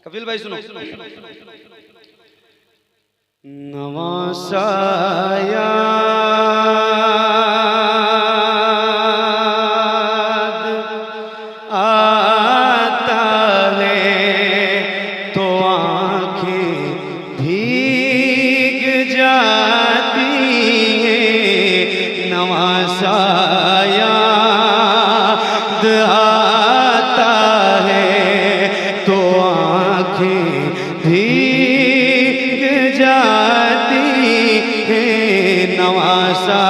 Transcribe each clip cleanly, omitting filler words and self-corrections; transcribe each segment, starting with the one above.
कपिल भाई सुनो। नवासा आता है तो आंखें भीग जाती हैं। नवासा याद आता है तो आंखें भीग जाती हैं। नवासा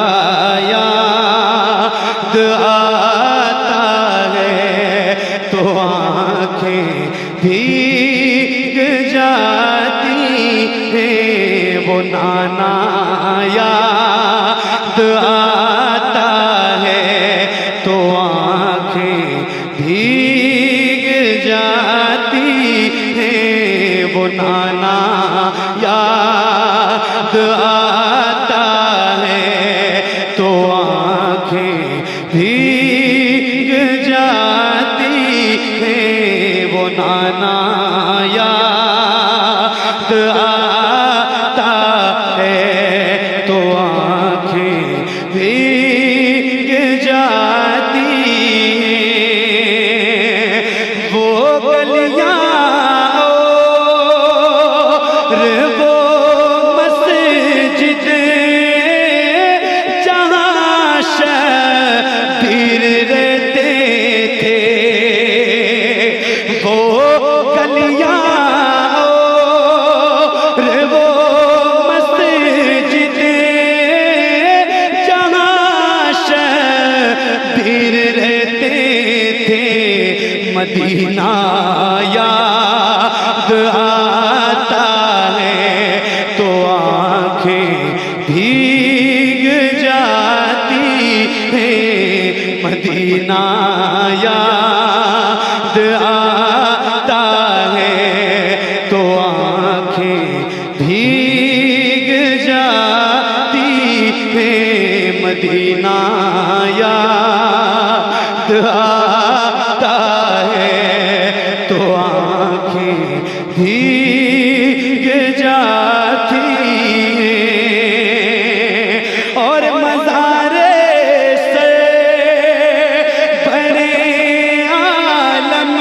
याद आता है तो आंखें भीग जाती हैं। वो नाना याद आता है तो आंखें भीग जाती हैं। वो नाना याद आता है तो आंखें भीग जाती हैं। वो नाना याद आता है तो आंखें भीग जाती हैं। वो गलियां और वो मस्जिद जहाँ शबीर रहते थे। वो गलियां और वो मस्जिद जहाँ शबीर रहते थे। मदीना याद आता है तो आंखें भीग जाती हैं। मदीना याद आता है तो आंखें भीग जाती हैं। मदीना याद आता है तो आंखें भीग जाती हैं। और मज़ारे से बड़े आलम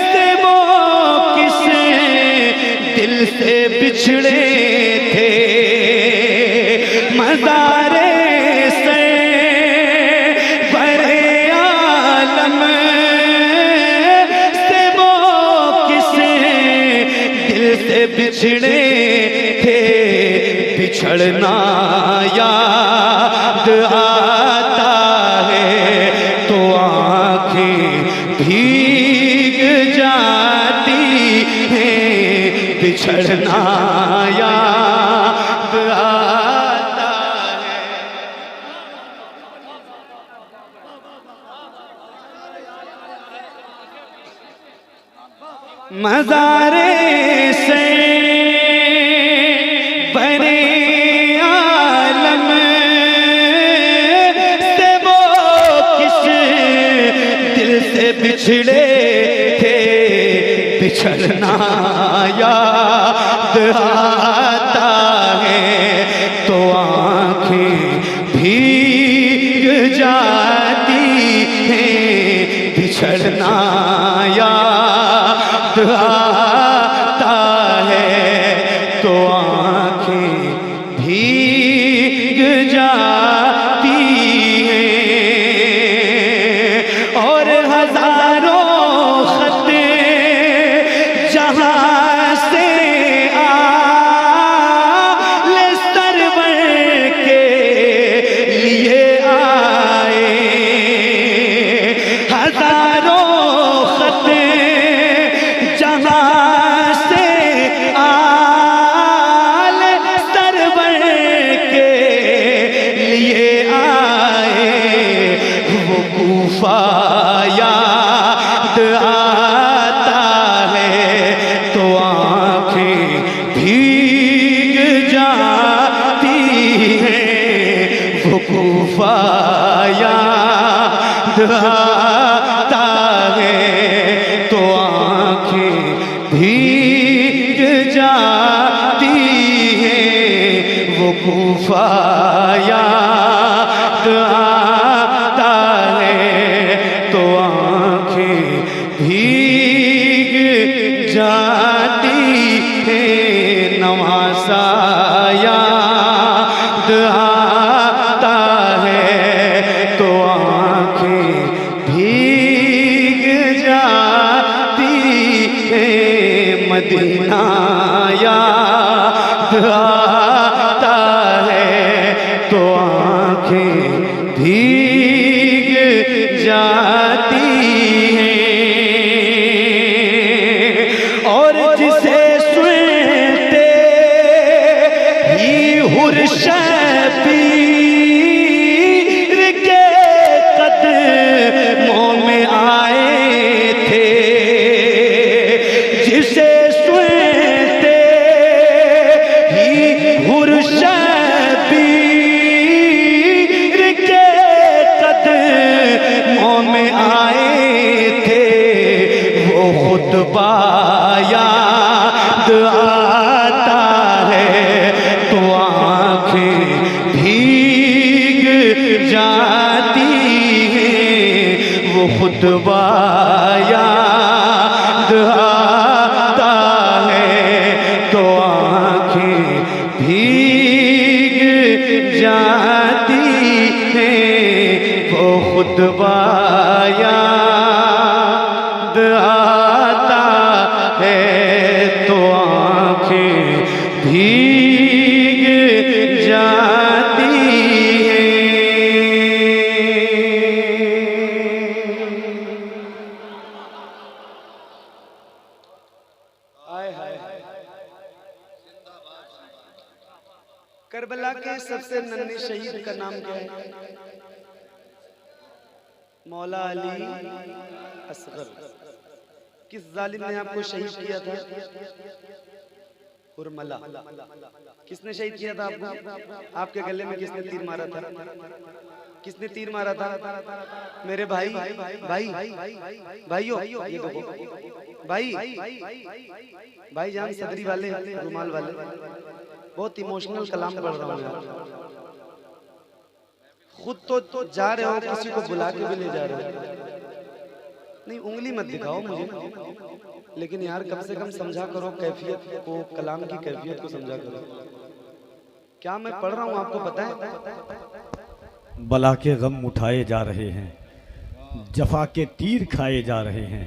से वो किस दिल से बिछड़े थे। मज़ारे से बड़े आलम से वो किस दिल से बिछड़े थे। बिछड़ना याद आता है तो आंखें भीग जाती हैं। बिछड़ना याद आता है। मज़ारे से बड़े आलम से वो किस दिल से बिछड़े थे। बिछड़ना याद आता है तो आंखें भीग जाती हैं। बिछड़ना याद आता है तो आंखें भीग जाती हैं। और हजारों खत जहां से आले सरवर के लिए आए। हजारों खत जहां से आले सरवर के लिए आए। वो कूफा याद आता है तो आंखें भीग जाती हैं। वो कूफा याद आता है तो आंखें कूफा याद आता है तो आंखें भीग जाती है, नवासा याद आता है तो आंखें भीग जाती है, मदीना याद आता है तो आंखें भीग जाती हैं। और जिसे सुनते ही हुर्शबीर के कदमों में आए थे, जिसे हुर्शबीर के कदमों में आए थे, वो खुतबा याद आता है तो आंखें भीग जाती हैं, वो खुतबा याद आता है तो आंखें भीग जाती हैं, वो खुतबा याद आता है तो आंखें भीग जाती हैं। करबला के सबसे नन्हे शहीद का नाम क्या है? मौला अली असगर। किस जालिम ने आपको शहीद किया था? उर्मला। किसने शहीद किया था आपको? आपके गले में किसने तीर मारा था? किसने तीर मारा था? मेरे भाई भाइयों ये देखो भाई जान सदरी वाले रुमाल वाले, बहुत इमोशनल कलाम पढ़ रहा हूँ यार। खुद तो जा रहे हो, किसी को बुला के भी ले जा रहे हो। नहीं उंगली मत दिखाओ मुझे, लेकिन यार कम से कम समझा करो कैफियत को, कलाम की कैफियत को समझा करो। क्या मैं पढ़ रहा हूँ आपको पता है? बला के गम उठाए जा रहे हैं, जफा के तीर खाए जा रहे हैं,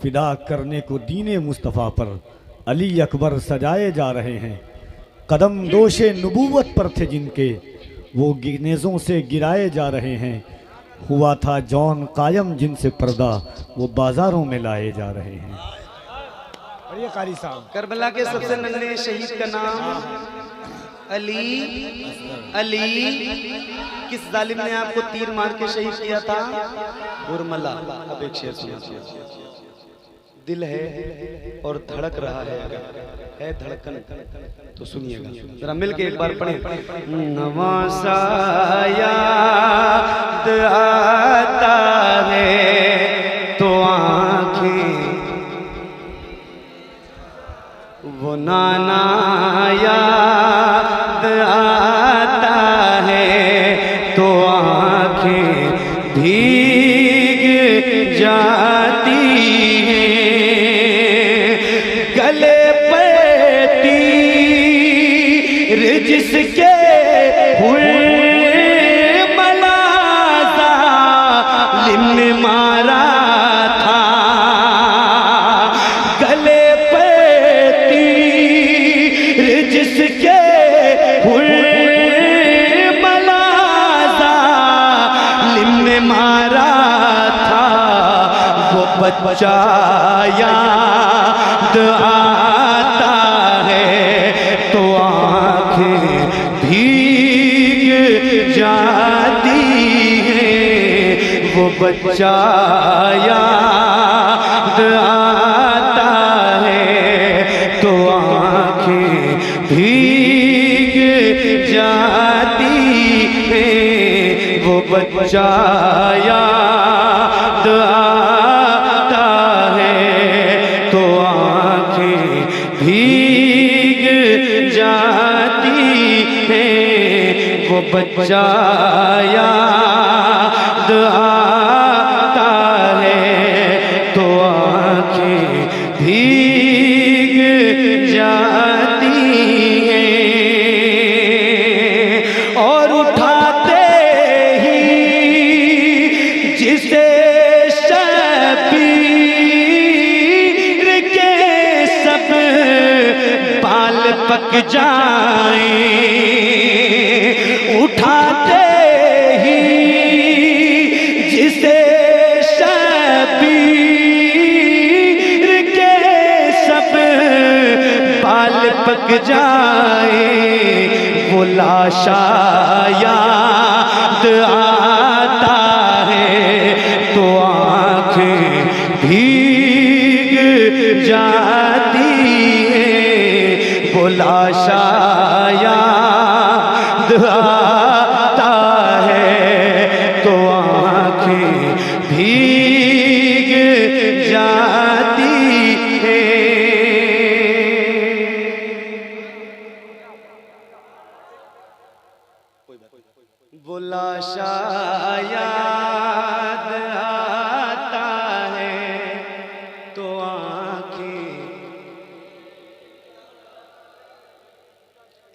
फिदा करने को दीने मुस्तफ़ा पर अली अकबर सजाए जा रहे हैं। कदम दोशे नबूवत पर थे जिनके, वो नेज़ों से गिराए जा रहे हैं। हुआ था जौन कायम जिनसे पर्दा, वो बाजारों में लाए जा रहे हैं। और ये कारी साहब करबला के सबसे नन्हे शहीद का नाम अली। किस जालिम ने आपको तीर मार के शहीद किया था? उर्मला। अब एक शेर सुनिए। दिल है और धड़क रहा है धड़कन तो सुनिएगा जरा मिलके एक बार पढ़े। नवासा याद आता है तो आंखें, वो नाना याद आता है तो आंखें भीग जाती हैं। गले पे तीर जिसके हुए मलाजा लिम मारा था, गले पे तीर जिसके हुए मलाजा लिम मारा था, वो बच्चा याद आता है तो आंखें भीग जाती हैं। वो बच्चा याद आता है तो आंखें भीग जाती हैं। वो बच्चा याद आता है तो आंखें भीग जाती हैं। बच्चा याद आता है तो आंखें भीग जाती हैं और उठाते ही जिसे शबीर के सब बाल पक जाएं, उठाते ही जिसे शबीर के सब बाल पक जाए वो लाशा याद आता है तो आंखें भीग जाती हैं वो लाशा याद आता है तो आंखें भीग जाती हैं। वो लाशा याद आता है तो आंखें।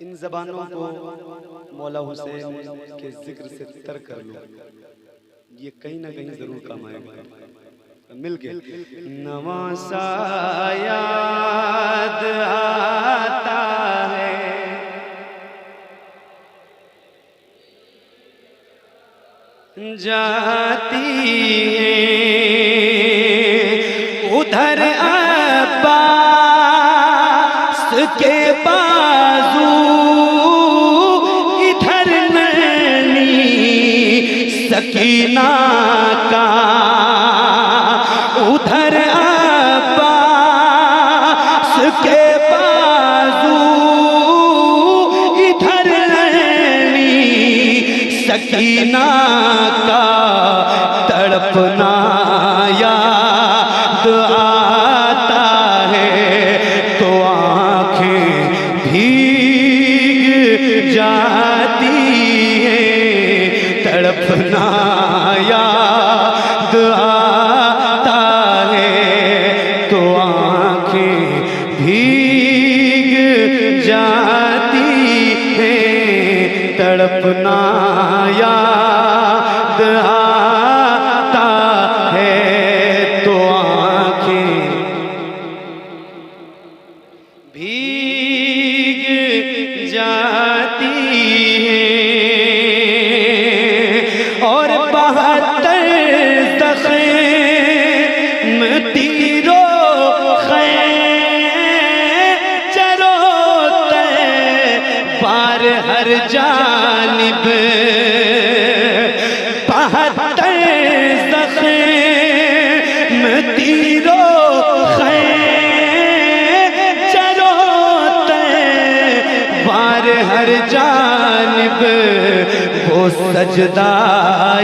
इन ज़बानों को मौला हुसैन के जिक्र से तर कर लो, ये कहीं ना कहीं जरूर काम आएगा। मिल के नवासा याद आता है जाती है उधर अब्बास के बाजू इधर नैनी सकीना का, उधर अब्बास के बाजू इधर नैनी सकीना का तड़पना याद आता है तो आंखें भीग जाती हैं तड़पना याद आता है तो आंखें भीग जाती हैं तड़पना याद आता है तो आंखें भीग जाती हैं और 72 ज़ख़्म तीरों खैंचरों तैर हर जानिब 72 ज़ख़्म तीरों खैंचरों तैर हर जानिब वो सजदा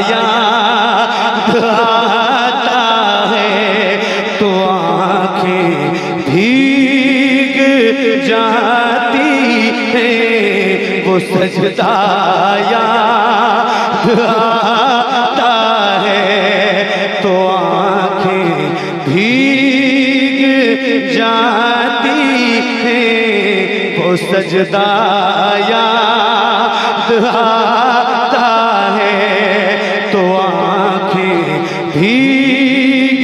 याद आता है तो आंखें भीग जाती हैं वो सजदा याद आता है तो आंखें भीग जाती हैं वो सजदा याद आता है तो आंखें भीग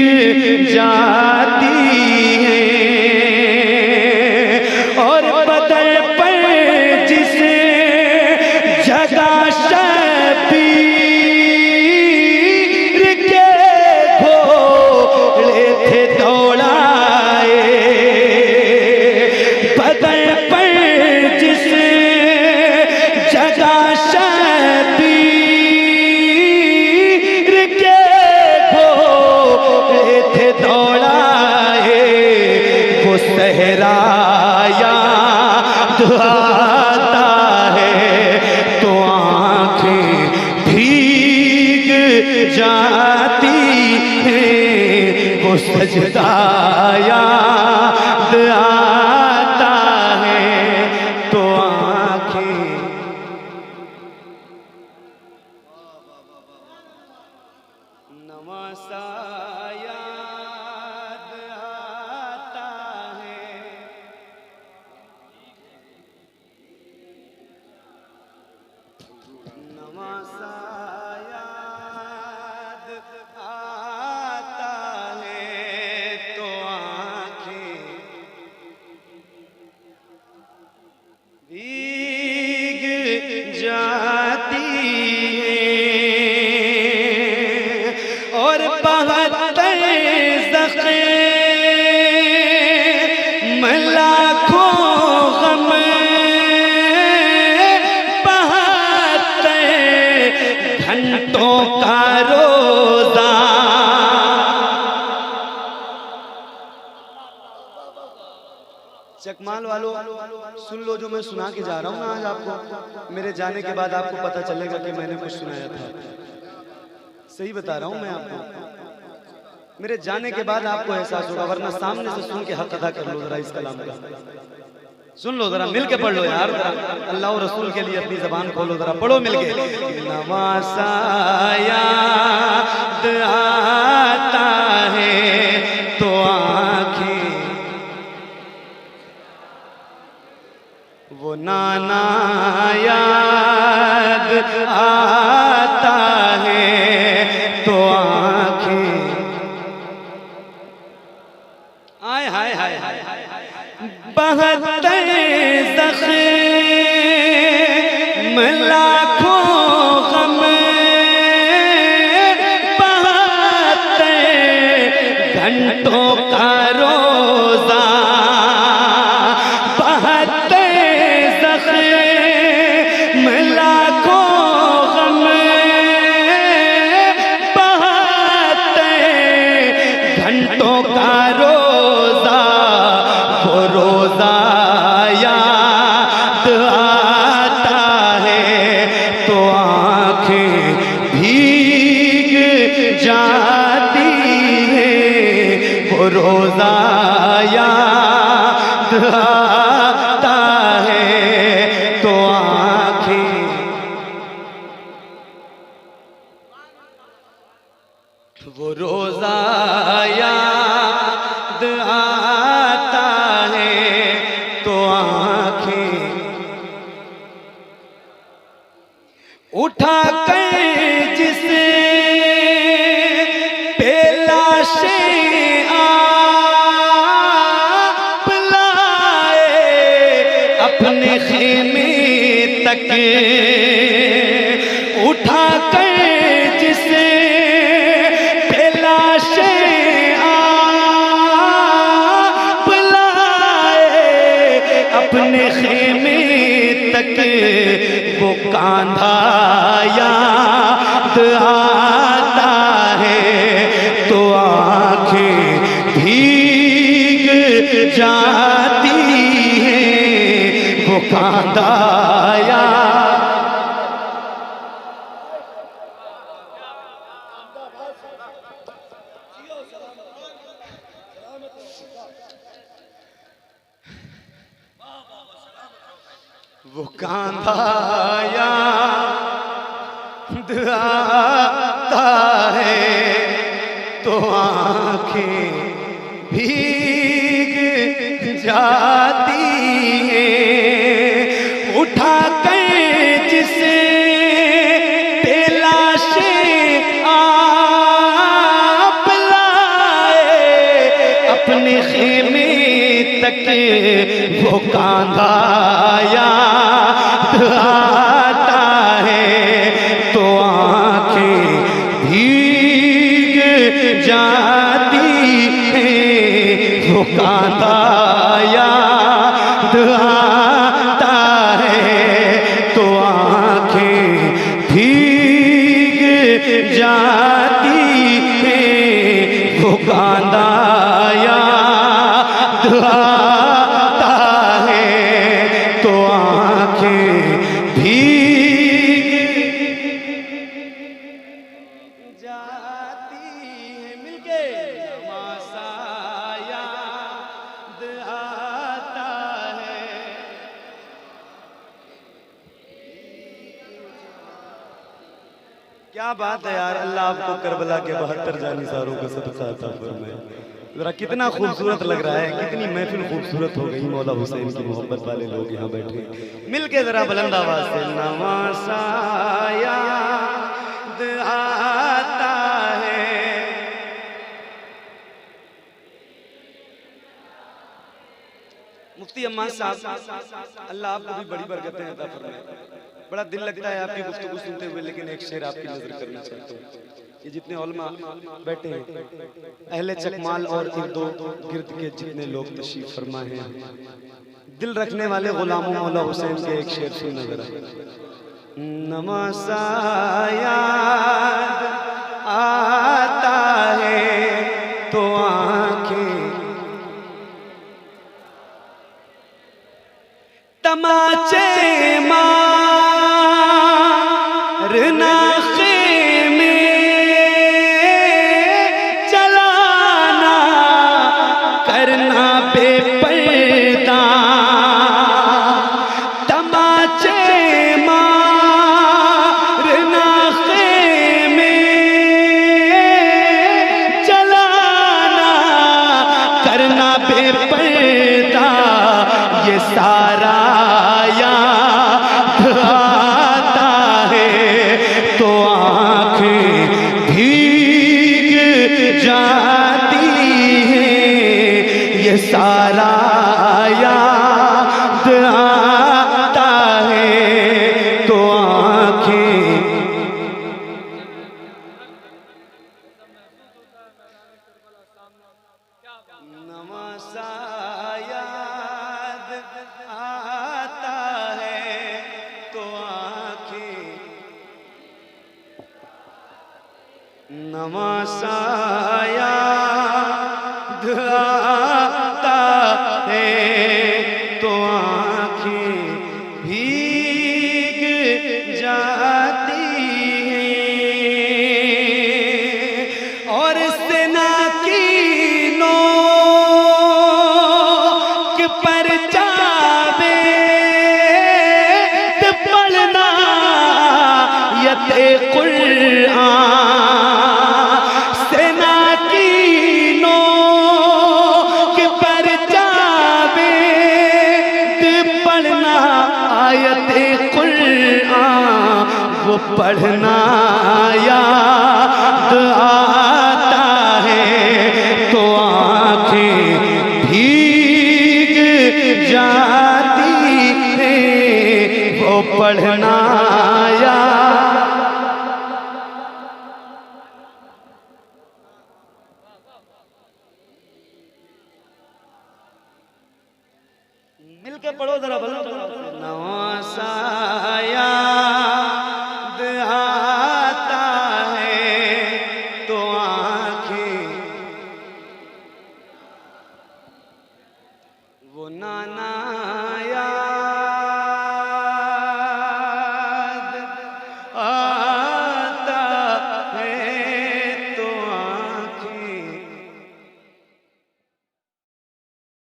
जाती हैं और बदन पर जिसे जगा शबीर के घोड़े थे दौड़ाए, बदन पर जिसे जगा शबीर के घोड़े थे दौड़ाए वो सहरा याद आता है तो आंखें भीग जाती हैं वो सजदा याद आता है तो आंखें घंटों का रोजा। चकमाल वालों सुन लो जो मैं सुना के जा रहा हूँ ना आज आपको। मेरे जाने के बाद आपको पता चलेगा कि मैंने कुछ सुनाया था। सही बता रहा हूँ मैं आपको। मेरे जाने के बाद आपको एहसास होगा, वरना सामने से सुन के हक अदा कर लो जरा इस कलाम का। सुन लो जरा, मिल के पढ़ लो यार, अल्लाह और रसूल के लिए अपनी जबान खोलो जरा, पढ़ो मिल के। नवासा याद आता है तो आंखें, वो नाना याद आता है तो आंखें, आय हाय हाय हाय बहत्तर ज़ख़्म लाखों गम, 72 घंटों का रोजा, 72 ज़ख़्म लाखों गम, 72 घंटों का रोजा, वो रोजा याद आता है तो आंखें भीग जाती है, वो रोजा याद आता है तो आंखें, वो रोजा याद आता है तो आंखें, उठा कर जिसे पेलाशे आप लाए अपने खेमे तक, उठा कर जिसे पेलाशे आप लाए अपने खेमे तक, वो कांधा याद आता है तो आंखें भीग जाती हैं, वो कांधा याद, वो कांधा याद आता है तो आंखें भीग जाती हैं, उठा कर जिसे पेलाशे आप लाए अपने खेमे तक, वो कांधा याद आता है तो आंखें भीग जाती हैं, वो कांधा याद आता है तो आंखें भीग जाती हैं, वो कांधा याद आता है तो आंखें भीग जाती हैं, मिलके नवासा याद आता है। क्या बात है यार, अल्लाह आपको करबला के 72 जानिसारों का सदका अता फरमाए। जरा कितना खूबसूरत लग रहा है, कितनी महफिल खूबसूरत हो गई। मौला हुसैन की मोहब्बत वाले लोग यहाँ बैठे, मिलके जरा बुलंद आवाज से नवासा याद आता है। मुफ्ती अम्मा साहब, अल्लाह आपको भी बड़ी बरकतें अता फरमाए। बड़ा दिल लगता है आपकी गुफ्तगू सुनते हुए, लेकिन एक शेर आपकी नजर करना चाहता हूँ। ये जितने उलमा बैठे हैं, अहले चकमाल और इर्दो गिर्द के जितने लोग तशरीफ फरमा हैं, दिल रखने वाले गुलामों मौला हुसैन के एक शेर सुनना जरा। नवासा याद आता है तो आंखें तमाचे मारना खेमे चलाना करना बेपर्दा तमाचे मारना खेमे चलाना करना बेपर्दा ये सारा याद आता है तो आँखें भीग जाती हैं ये सारा याद आता है तो आँखें नवासा याद आता है तो आँखें नवासा याद आता है तो आँखें भीग जाती हैं और सेना की नोक पर जावेद पढ़ना यते कुरान सेना की नोक पर जावेद पढ़ना आयते कुरान वो पढ़ना याद आता है तो आँखें भीग जाती हैं वो पढ़ना याद मिलके पढ़ो जरा बोलो नवासा